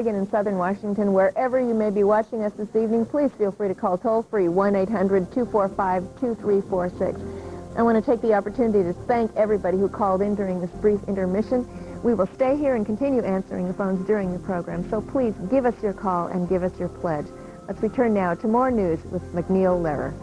In southern Washington, wherever you may be watching us this evening, please feel free to call toll-free 1-800-245-2346. I want to take the opportunity to thank everybody who called in during this brief intermission. We will stay here and continue answering the phones during the program, so please give us your call and give us your pledge. Let's return now to more news with McNeil Lehrer.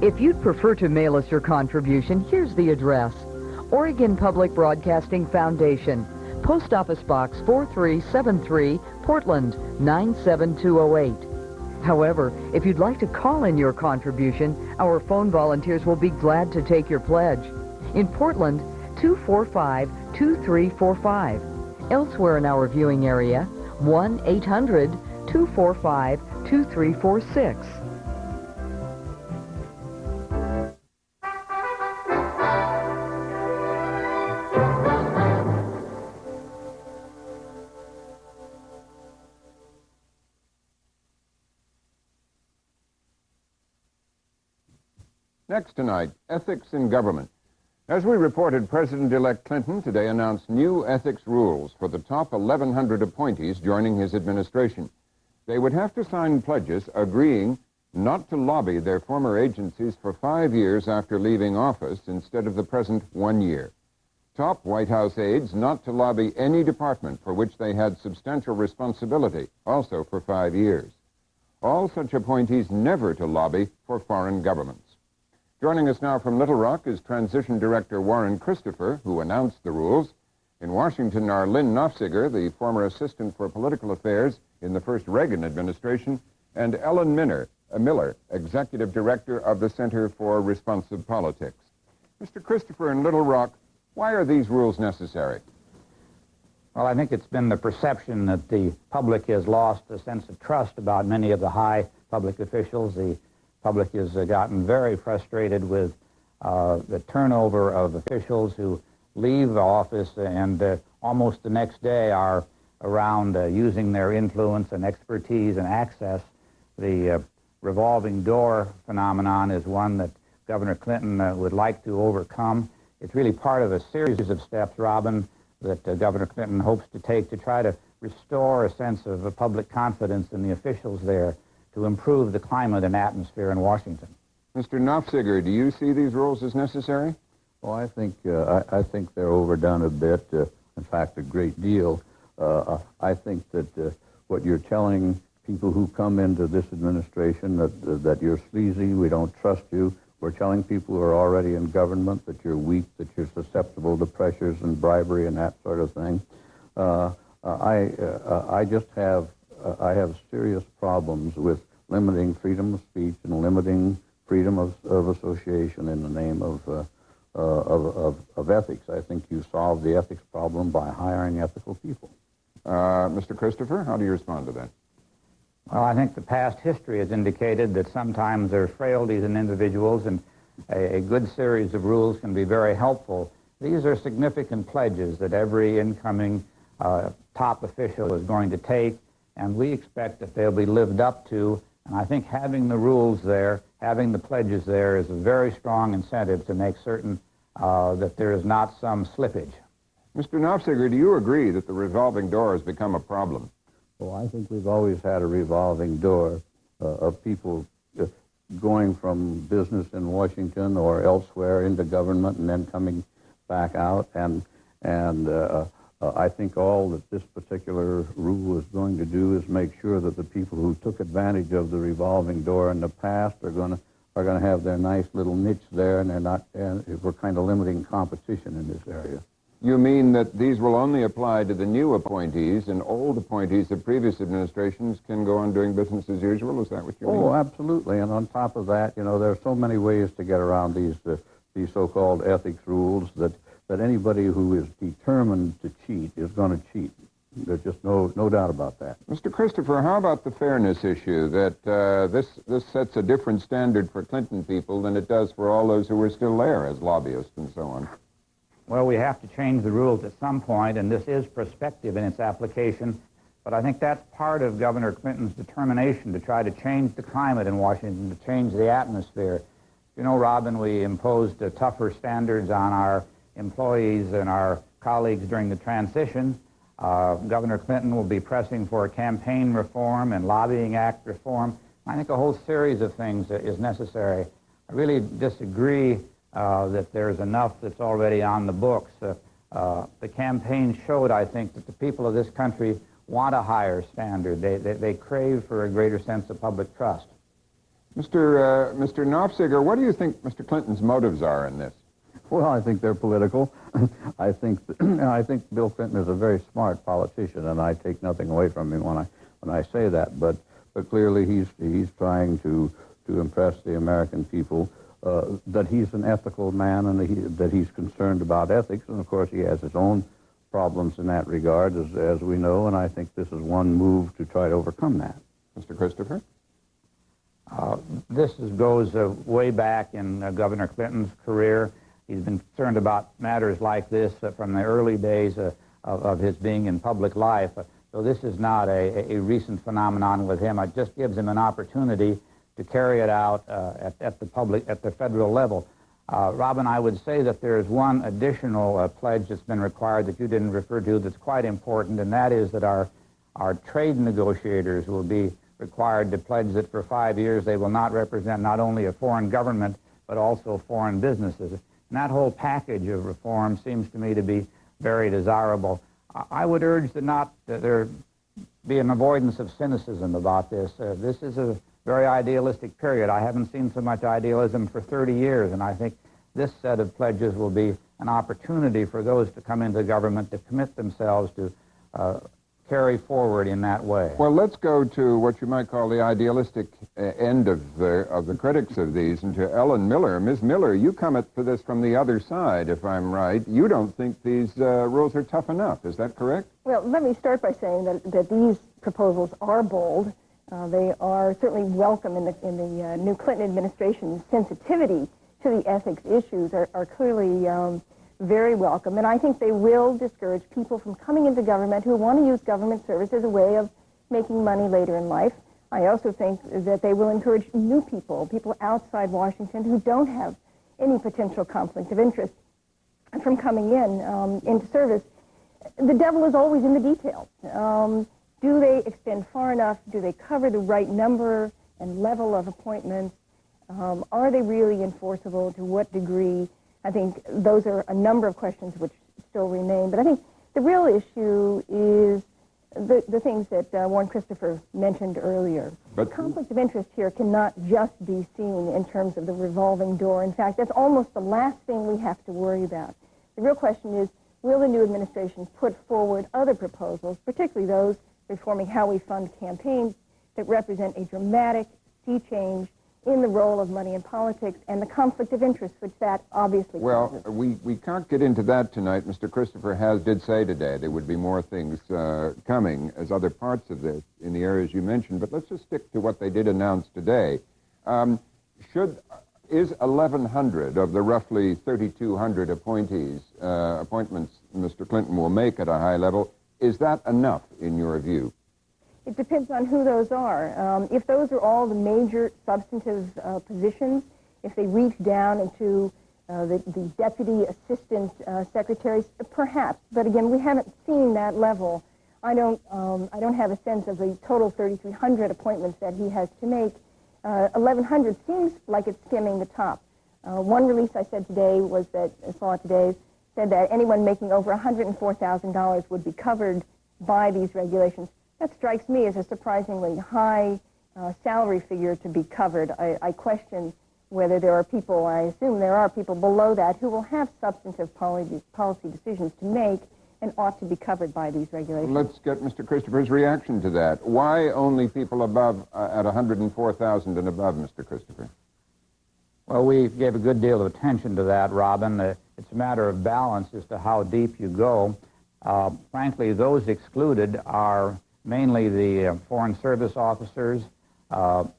If you'd prefer to mail us your contribution, here's the address. Oregon Public Broadcasting Foundation, Post Office Box 4373, Portland 97208. However, if you'd like to call in your contribution, our phone volunteers will be glad to take your pledge. In Portland, 245-2345. Elsewhere in our viewing area, 1-800-245-2346. Next tonight, ethics in government. As we reported, President-elect Clinton today announced new ethics rules for the top 1,100 appointees joining his administration. They would have to sign pledges agreeing not to lobby their former agencies for 5 years after leaving office instead of the present 1 year. Top White House aides not to lobby any department for which they had substantial responsibility, also for 5 years. All such appointees never to lobby for foreign governments. Joining us now from Little Rock is Transition Director Warren Christopher, who announced the rules. In Washington are Lynn Nofziger, the former Assistant for Political Affairs in the first Reagan administration, and Ellen Miller, Executive Director of the Center for Responsive Politics. Mr. Christopher, in Little Rock, why are these rules necessary? Well, I think it's been the perception that the public has lost a sense of trust about many of the high public officials. The public has gotten very frustrated with the turnover of officials who leave office and almost the next day are around using their influence and expertise and access. The revolving door phenomenon is one that Governor Clinton would like to overcome. It's really part of a series of steps, Robin, that Governor Clinton hopes to take to try to restore a sense of public confidence in the officials there, to improve the climate and atmosphere in Washington. Mr. Nofziger, do you see these rules as necessary? Well, I think they're overdone a bit, in fact, a great deal. I think that what you're telling people who come into this administration that you're sleazy, we don't trust you. We're telling people who are already in government that you're weak, that you're susceptible to pressures and bribery and that sort of thing. I have serious problems with limiting freedom of speech and limiting freedom of association in the name of ethics. I think you solve the ethics problem by hiring ethical people. Mr. Christopher, how do you respond to that? Well, I think the past history has indicated that sometimes there are frailties in individuals, and a good series of rules can be very helpful. These are significant pledges that every incoming top official is going to take, and we expect that they'll be lived up to. And I think having the rules there, having the pledges there, is a very strong incentive to make certain that there is not some slippage. Mr. Nofziger, do you agree that the revolving door has become a problem? Well, I think we've always had a revolving door of people going from business in Washington or elsewhere into government and then coming back out. And I think all that this particular rule is going to do is make sure that the people who took advantage of the revolving door in the past are going to have their nice little niche there, and we're kind of limiting competition in this area. You mean that these will only apply to the new appointees, and old appointees of previous administrations can go on doing business as usual? Is that what you mean? Oh, absolutely. And on top of that, there are so many ways to get around these so-called ethics rules that anybody who is determined to cheat is going to cheat. There's just no doubt about that. Mr. Christopher, how about the fairness issue, that this sets a different standard for Clinton people than it does for all those who are still there as lobbyists and so on? Well, we have to change the rules at some point, and this is prospective in its application, but I think that's part of Governor Clinton's determination to try to change the climate in Washington, to change the atmosphere. You know, Robin, we imposed tougher standards on our employees and our colleagues during the transition. Governor Clinton will be pressing for campaign reform and lobbying act reform. I think a whole series of things is necessary. I really disagree that there's enough that's already on the books. The campaign showed, I think, that the people of this country want a higher standard. They crave for a greater sense of public trust. Mr. Knopfseger, what do you think Mr. Clinton's motives are in this? Well, I think they're political. I think Bill Clinton is a very smart politician, and I take nothing away from him when I say that. But clearly, he's trying to impress the American people that he's an ethical man and that he's concerned about ethics. And of course, he has his own problems in that regard, as we know. And I think this is one move to try to overcome that. Mr. Christopher? This goes way back in Governor Clinton's career. He's been concerned about matters like this from the early days of his being in public life. So this is not a recent phenomenon with him. It just gives him an opportunity to carry it out at the federal level. Robin, I would say that there is one additional pledge that's been required that you didn't refer to that's quite important, and that is that our trade negotiators will be required to pledge that for 5 years they will not represent not only a foreign government but also foreign businesses. And that whole package of reform seems to me to be very desirable. I would urge that there be an avoidance of cynicism about this. This is a very idealistic period. I haven't seen so much idealism for 30 years, and I think this set of pledges will be an opportunity for those to come into government to commit themselves to carry forward in that way. Well, let's go to what you might call the idealistic end of the critics of these, and to Ellen Miller. Ms. Miller, you come at this from the other side, if I'm right. You don't think these rules are tough enough. Is that correct? Well, let me start by saying that these proposals are bold. They are certainly welcome in the new Clinton administration's sensitivity to the ethics issues are clearly very welcome, and I think they will discourage people from coming into government who want to use government service as a way of making money later in life. I also think that they will encourage new people outside Washington who don't have any potential conflict of interest from coming into service. The devil is always in the details. Do they extend far enough? Do they cover the right number and level of appointments? Are they really enforceable? To what degree? I think those are a number of questions which still remain. But I think the real issue is the things that Warren Christopher mentioned earlier. But conflict of interest here cannot just be seen in terms of the revolving door. In fact, that's almost the last thing we have to worry about. The real question is, will the new administration put forward other proposals, particularly those reforming how we fund campaigns, that represent a dramatic sea change in the role of money in politics and the conflict of interest, which that obviously causes. Well, we can't get into that tonight. Mr. Christopher did say today there would be more things coming as other parts of this in the areas you mentioned, but let's just stick to what they did announce today. Is 1,100 of the roughly 3,200 appointments Mr. Clinton will make at a high level, is that enough in your view? It depends on who those are. If those are all the major substantive positions, if they reach down into the deputy assistant secretaries, perhaps. But again, we haven't seen that level. I don't have a sense of the total 3,300 appointments that he has to make. 1,100 seems like it's skimming the top. One release I said today said that anyone making over $104,000 would be covered by these regulations. That strikes me as a surprisingly high salary figure to be covered. I question whether there are people, I assume there are people below that who will have substantive policy decisions to make and ought to be covered by these regulations. Let's get Mr. Christopher's reaction to that. Why only people above, at $104,000 and above, Mr. Christopher? Well, we gave a good deal of attention to that, Robin. It's a matter of balance as to how deep you go. Frankly, those excluded are mainly the foreign service officers,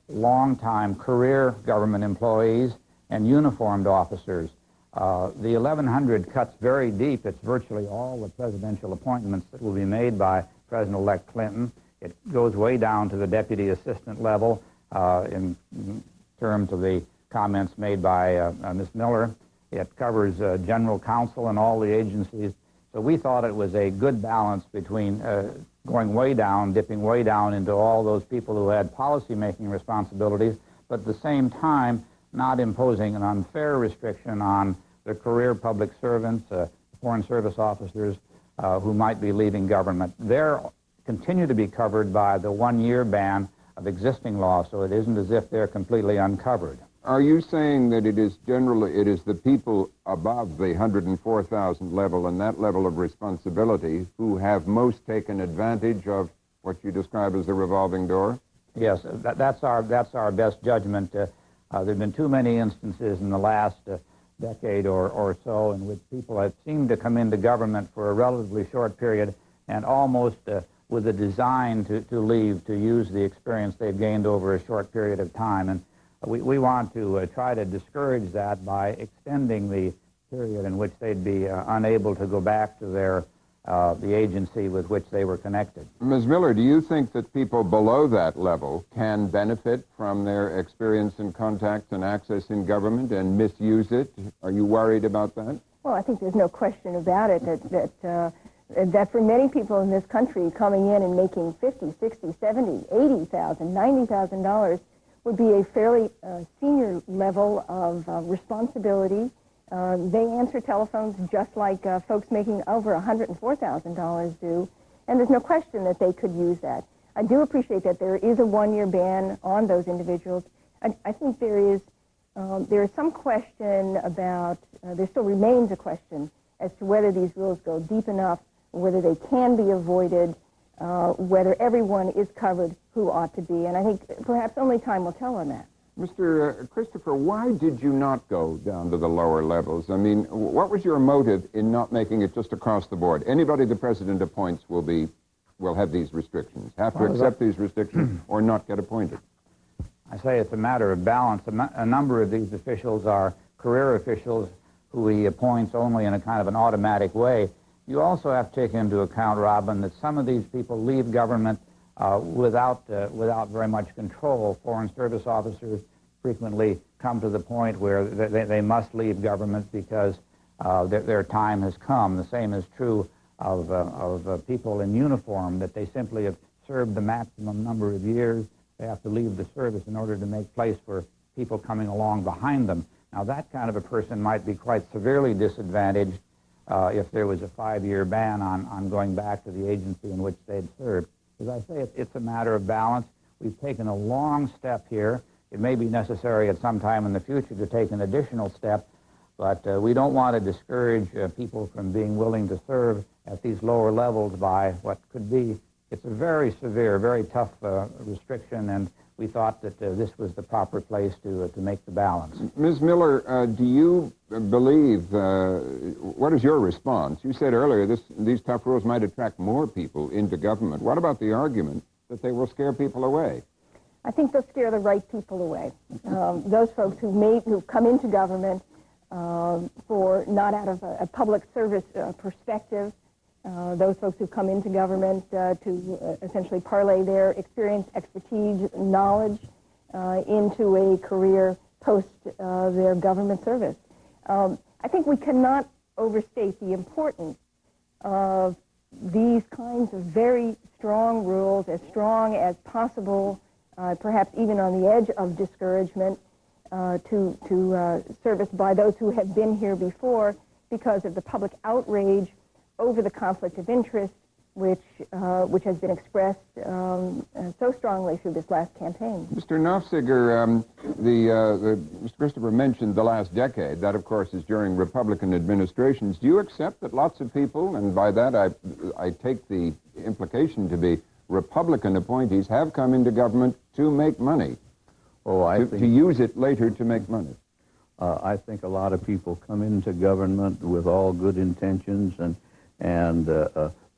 long-time career government employees, and uniformed officers. The 1,100 cuts very deep. It's virtually all the presidential appointments that will be made by President-elect Clinton. It goes way down to the deputy assistant level in terms of the comments made by Ms. Miller. It covers general counsel and all the agencies. So we thought it was a good balance between going way down, dipping way down into all those people who had policy-making responsibilities, but at the same time not imposing an unfair restriction on the career public servants, foreign service officers who might be leaving government. They're continue to be covered by the one-year ban of existing law, so it isn't as if they're completely uncovered. Are you saying that it is the people above the 104,000 level and that level of responsibility who have most taken advantage of what you describe as the revolving door? Yes, that's our best judgment. There have been too many instances in the last decade or so in which people have seemed to come into government for a relatively short period and almost with a design to leave, to use the experience they've gained over a short period of time. And we want to try to discourage that by extending the period in which they'd be unable to go back to the agency with which they were connected. Ms. Miller, do you think that people below that level can benefit from their experience and contacts and access in government and misuse it? Are you worried about that? Well, I think there's no question about it that for many people in this country coming in and making $50,000, $60,000, $70,000, $80,000, $90,000 would be a fairly senior level of responsibility. They answer telephones just like folks making over $104,000 do, and there's no question that they could use that. I do appreciate that there is a one-year ban on those individuals. I think there is some question about, there still remains a question as to whether these rules go deep enough, whether they can be avoided, whether everyone is covered who ought to be. And I think perhaps only time will tell on that. Mr. Christopher, why did you not go down to the lower levels? I mean, what was your motive in not making it just across the board? Anybody the president appoints will have these restrictions, have to accept these restrictions, or not get appointed. I say it's a matter of balance. A number of these officials are career officials who he appoints only in a kind of an automatic way. You also have to take into account, Robin, that some of these people leave government without very much control. Foreign service officers frequently come to the point where they must leave government because their time has come. The same is true of people in uniform, that they simply have served the maximum number of years. They have to leave the service in order to make place for people coming along behind them. Now, that kind of a person might be quite severely disadvantaged if there was a 5-year ban on going back to the agency in which they'd served. As I say, it's a matter of balance. We've taken a long step here. It may be necessary at some time in the future to take an additional step, but we don't want to discourage people from being willing to serve at these lower levels by what could be. It's a very severe, very tough restriction, and we thought that this was the proper place to make the balance. Ms. Miller, do you believe, what is your response? You said earlier these tough rules might attract more people into government. What about the argument that they will scare people away? I think they'll scare the right people away. Those folks who come into government for not out of a public service perspective, those folks who come into government to essentially parlay their experience, expertise, knowledge into a career post their government service. I think we cannot overstate the importance of these kinds of very strong rules, as strong as possible, perhaps even on the edge of discouragement, to service by those who have been here before because of the public outrage over the conflict of interest, which has been expressed so strongly through this last campaign. Mr. Nofziger, Mr. Christopher mentioned the last decade. That, of course, is during Republican administrations. Do you accept that lots of people, and by that I take the implication to be Republican appointees, have come into government to make money, to use it later to make money? I think a lot of people come into government with all good intentions, and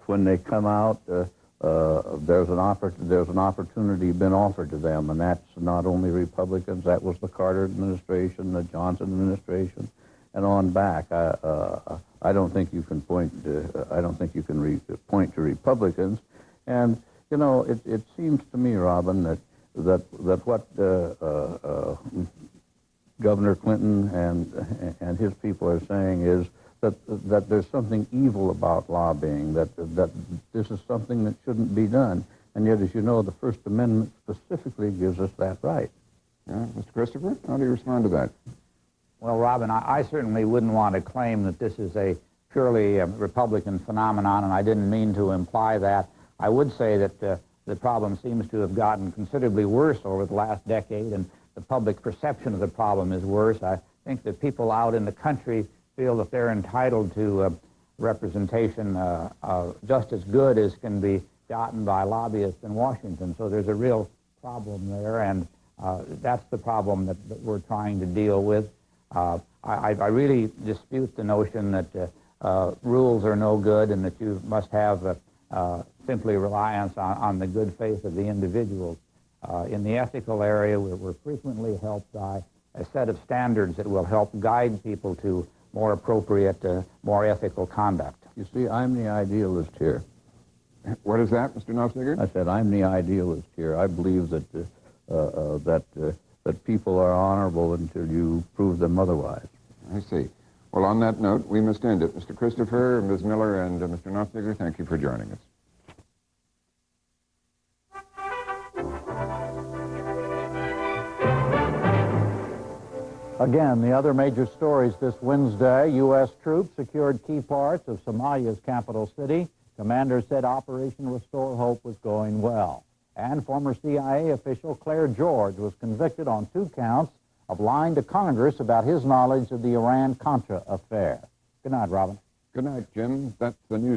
when they come out, there's an opportunity been offered to them, and that's not only Republicans. That was the Carter administration, the Johnson administration, and on back. I don't think you can point to Republicans, and you know it seems to me, Robin, that what Governor Clinton and his people are saying is that there's something evil about lobbying, that this is something that shouldn't be done. And yet, as you know, the First Amendment specifically gives us that right. Yeah, Mr. Christopher, how do you respond to that? Well, Robin, I certainly wouldn't want to claim that this is a purely Republican phenomenon, and I didn't mean to imply that. I would say that the problem seems to have gotten considerably worse over the last decade, and the public perception of the problem is worse. I think that people out in the country feel that they're entitled to representation just as good as can be gotten by lobbyists in Washington. So there's a real problem there, and that's the problem that we're trying to deal with. I really dispute the notion that rules are no good and that you must have simply reliance on the good faith of the individuals. In the ethical area, we're frequently helped by a set of standards that will help guide people to more appropriate, more ethical conduct. You see, I'm the idealist here. What is that, Mr. Nofziger? I said I'm the idealist here. I believe that that people are honorable until you prove them otherwise. I see. Well, on that note, we must end it. Mr. Christopher, Ms. Miller, and Mr. Nofziger, thank you for joining us. Again, the other major stories this Wednesday. U.S. troops secured key parts of Somalia's capital city. Commanders said Operation Restore Hope was going well. And former CIA official Claire George was convicted on 2 counts of lying to Congress about his knowledge of the Iran-Contra affair. Good night, Robin. Good night, Jim. That's the news.